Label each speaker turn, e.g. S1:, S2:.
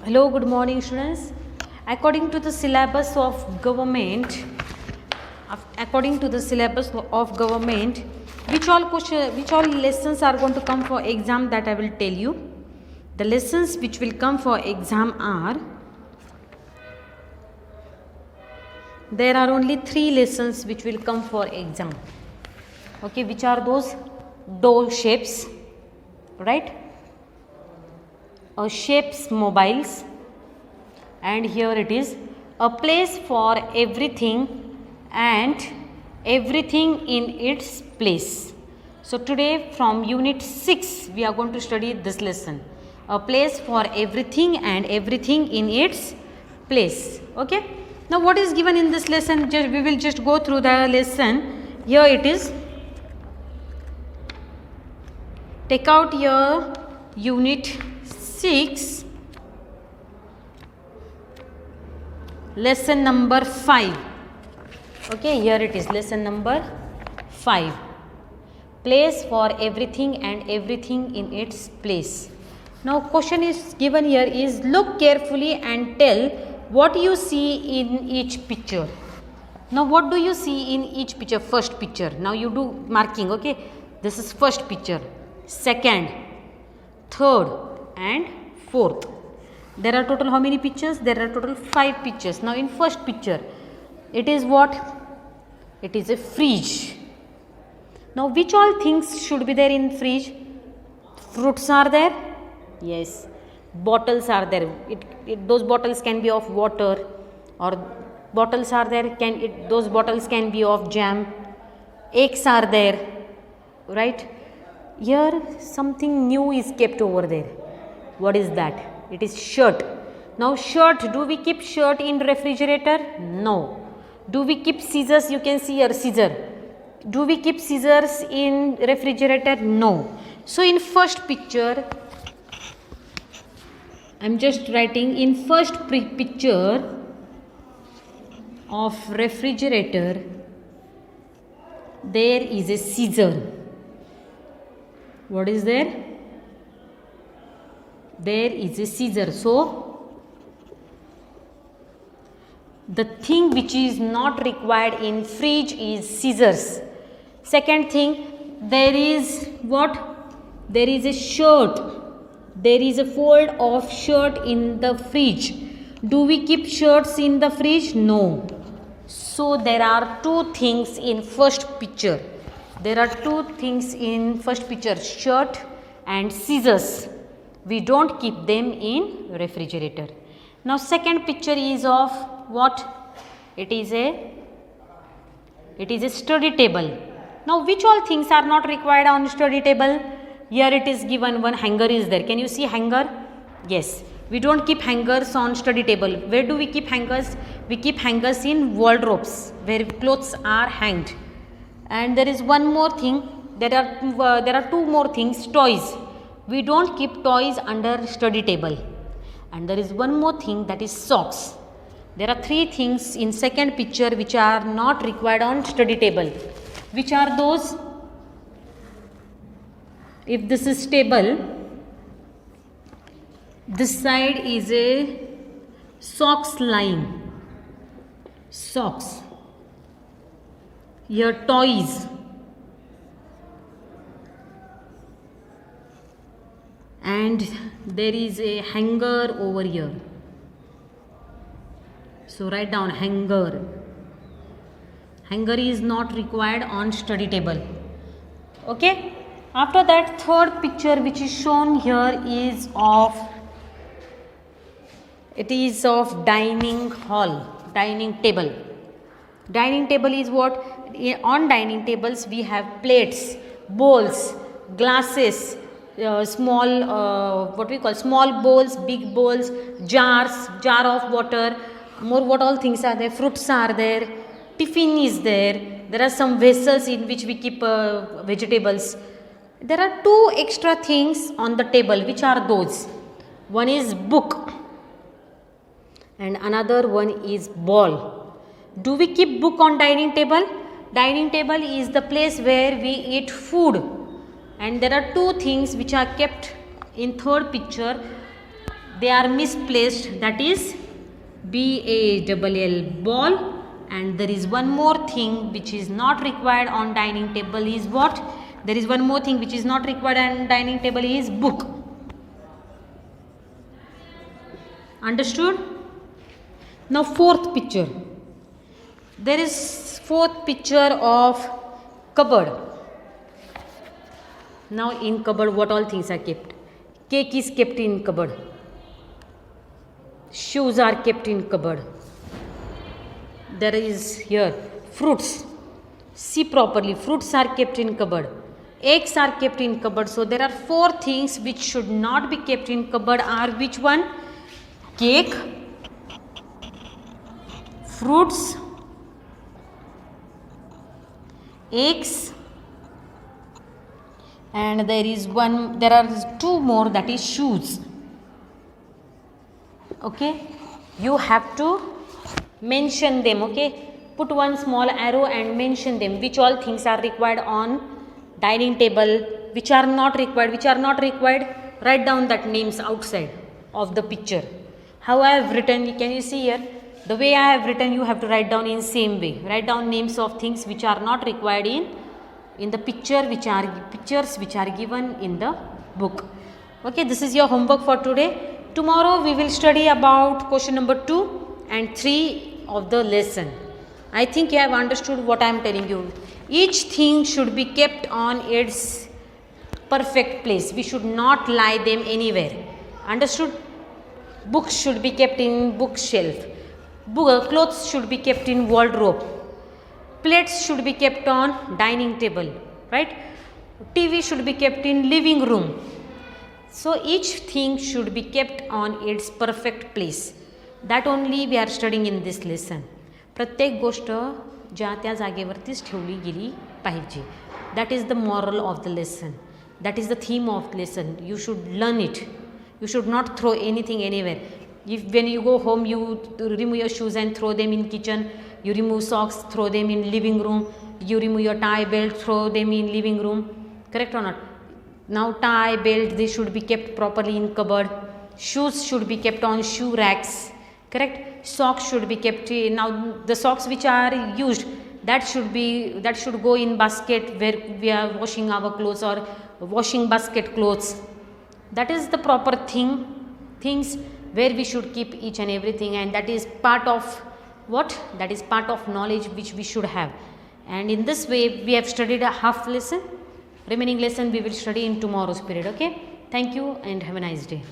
S1: Hello, good morning students. According to the syllabus of government, which all lessons are going to come for exam, that I will tell you. The lessons which will come for exam are, there are only 3 lessons which will come for exam. Okay, which are those? Dough shapes, right? Shapes mobiles, and here it is a place for everything and everything in its place. So today from unit 6 we are going to study this lesson, a place for everything and everything in its place. Okay, now what is given in this lesson? We will just go through the lesson. Here it is. Take out your unit 6, lesson number 5. Okay, here it is, lesson number 5, place for everything and everything in its place. Now question is given here is, look carefully and tell what you see in each picture. Now what do you see in each picture? First picture, now you do marking. Okay, this is first picture, second, third and fourth. There are total how many pictures? There are total 5 pictures. Now in first picture, it is what? It is a fridge. Now which all things should be there in fridge? Fruits are there? Yes. Bottles are there. Those bottles can be of water, or bottles are there. Those bottles can be of jam. Eggs are there, right? Here something new is kept over there. What is that? It is shirt. Now shirt, do we keep shirt in refrigerator? No. Do we keep scissors? You can see here scissor. Do we keep scissors in refrigerator? No. So in first picture, I am just writing, in first picture of refrigerator, there is a scissor. What is there? There is a scissor. So the thing which is not required in fridge is scissors. Second thing, there is what? There is a shirt. There is a fold of shirt in the fridge. Do we keep shirts in the fridge? No. So there are 2 things in first picture. There are 2 things in first picture, shirt and scissors. We don't keep them in refrigerator. Now second picture is of what? It is a study table. Now which all things are not required on study table? Here it is given, one hanger is there. Can you see hanger? Yes. We don't keep hangers on study table. Where do we keep hangers? We keep hangers in wardrobes where clothes are hanged. And there is one more thing. There are 2 more things, toys. We don't keep toys under study table. And there is one more thing, that is socks. There are 3 things in second picture which are not required on study table. Which are those? If this is table, this side is a socks line. Socks. Here toys. And there is a hanger over here. So write down hanger. Hanger is not required on study table. Okay. After that, third picture which is shown here is of dining hall, dining table. Dining table is what? On dining tables we have plates, bowls, glasses, small bowls, big bowls, jars, jar of water, more what all things are there, fruits are there, tiffin is there, there are some vessels in which we keep vegetables. There are 2 extra things on the table. Which are those? One is book and another one is ball. Do we keep book on dining table? Dining table is the place where we eat food. And there are 2 things which are kept in third picture. they are misplaced, that is BALL, ball. And there is one more thing which is not required on dining table is what? There is one more thing which is not required on dining table is book. Understood? Now fourth picture. There is fourth picture of cupboard. Now in cupboard what all things are kept? Cake is kept in cupboard. Shoes are kept in cupboard. There is here fruits. See properly, fruits are kept in cupboard. Eggs are kept in cupboard. So there are four things which should not be kept in cupboard are which one? Cake, fruits, eggs, and there are two more, that is shoes. Okay, you have to mention them. Okay, put one small arrow and mention them, which all things are required on dining table, which are not required, write down that names outside of the picture. How I have written, can you see here? The way I have written, you have to write down in same way. Write down names of things which are not required in the picture, pictures which are given in the book. Okay, this is your homework for today. Tomorrow we will study about question number 2 and 3 of the lesson. I think you have understood what I am telling you. Each thing should be kept on its perfect place. We should not lie them anywhere. Understood? Books should be kept in bookshelf. Clothes should be kept in wardrobe. Plates should be kept on dining table. Right? TV should be kept in living room. So each thing should be kept on its perfect place. That only we are studying in this lesson. प्रत्येक गोष्ट ज्या त्या जागेवरतीच ठेवली गेली पाहिजे. That is the moral of the lesson. That is the theme of the lesson. You should learn it. You should not throw anything anywhere. If when you go home, you remove your shoes and throw them in kitchen. You remove socks, throw them in living room. You remove your tie belt, throw them in living room. Correct or not? Now tie, belt, they should be kept properly in cupboard. Shoes should be kept on shoe racks. Correct? Socks should be kept in. Now the socks which are used, that should go in basket where we are washing our clothes, or washing basket clothes. That is the proper things where we should keep each and everything, and that is part of what? That is part of knowledge which we should have. And in this way we have studied a half lesson. Remaining lesson we will study in tomorrow's period. Okay, thank you and have a nice day.